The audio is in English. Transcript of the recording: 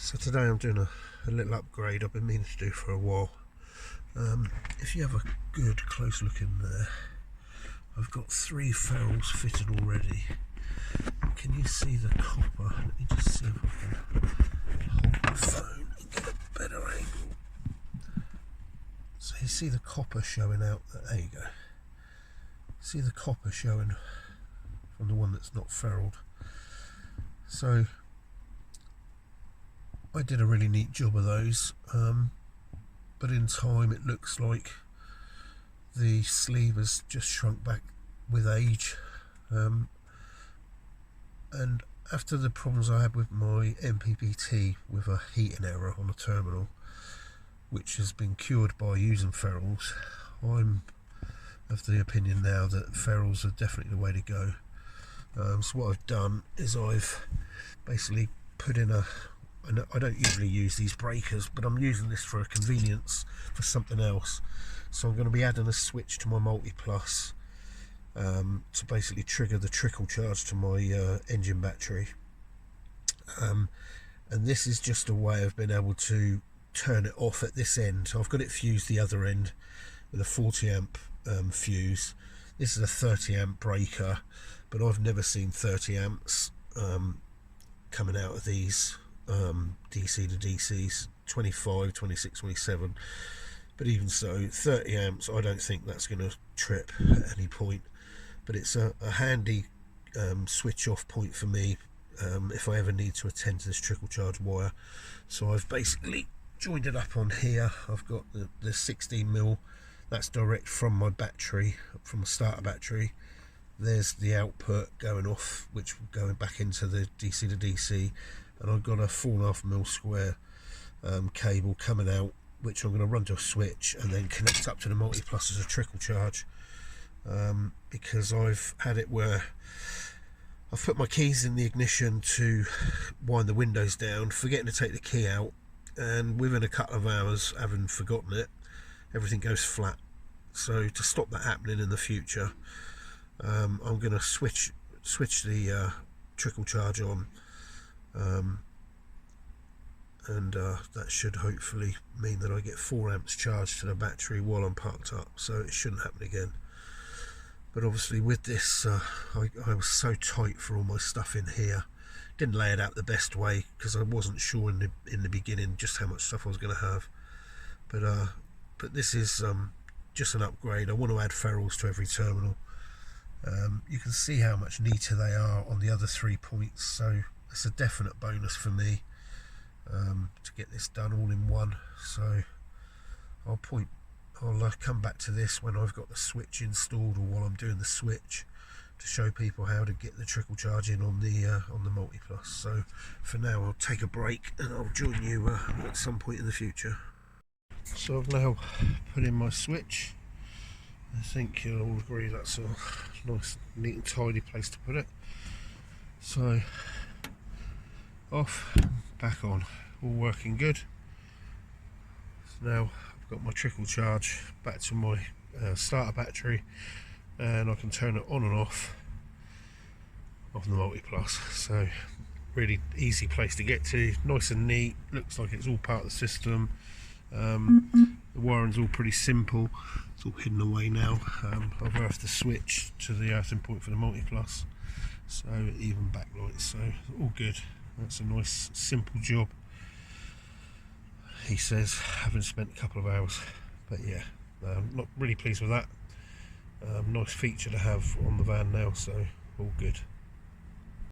So today I'm doing a little upgrade I've been meaning to do for a while. If you have a good close look in there, I've got 3 ferrules fitted already. Can you see the copper? Let me just see if I can hold my phone and get a better angle. So you see the copper showing out, there you go. See the copper showing from the one that's not ferruled. So I did a really neat job of those, but in time it looks like the sleeve has just shrunk back with age, and after the problems I had with my MPPT with a heating error on the terminal, which has been cured by using ferrules, I'm of the opinion now that ferrules are definitely the way to go. So what I've done is I've basically put in I don't usually use these breakers, but I'm using this for a convenience for something else. So I'm going to be adding a switch to my Multiplus to basically trigger the trickle charge to my engine battery. And this is just a way of being able to turn it off at this end. So I've got it fused the other end with a 40 amp fuse. This is a 30 amp breaker, but I've never seen 30 amps coming out of these DC to DCs, 25, 26, 27, but even so 30 amps I don't think that's going to trip at any point, but it's a handy switch off point for me if I ever need to attend to this trickle charge wire. So I've basically joined it up on here. I've got the 16mm, that's direct from my battery, from a starter battery. There's the output going off, which going back into the DC to DC, and I've got a 4.5mm square cable coming out, which I'm going to run to a switch and then connect up to the Multiplus as a trickle charge, because I've had it where I've put my keys in the ignition to wind the windows down, forgetting to take the key out, and within a couple of hours, having forgotten it, everything goes flat. So to stop that happening in the future, I'm going to switch the trickle charge on, and that should hopefully mean that I get 4 amps charged to the battery while I'm parked up, so it shouldn't happen again. But obviously with this, I was so tight for all my stuff in here, didn't lay it out the best way because I wasn't sure in the beginning just how much stuff I was going to have. But this is just an upgrade. I want to add ferrules to every terminal. You can see how much neater they are on the other 3 points, so it's a definite bonus for me to get this done all in one. So I'll come back to this when I've got the switch installed, or while I'm doing the switch, to show people how to get the trickle charge in on the Multiplus. So for now I'll take a break and I'll join you at some point in the future. So I've now put in my switch. I think you'll all agree that's a nice, neat and tidy place to put it. So off, back on, all working good. So now I've got my trickle charge back to my starter battery, and I can turn it on and off the Multiplus. So really easy place to get to, nice and neat, looks like it's all part of the system. The wiring's all pretty simple, it's all hidden away now. I've earthed the switch to the earthing point for the Multiplus, so even backlights, so all good. That's a nice simple job, he says, having spent a couple of hours. But yeah, I'm not really pleased with that. Nice feature to have on the van now, so all good.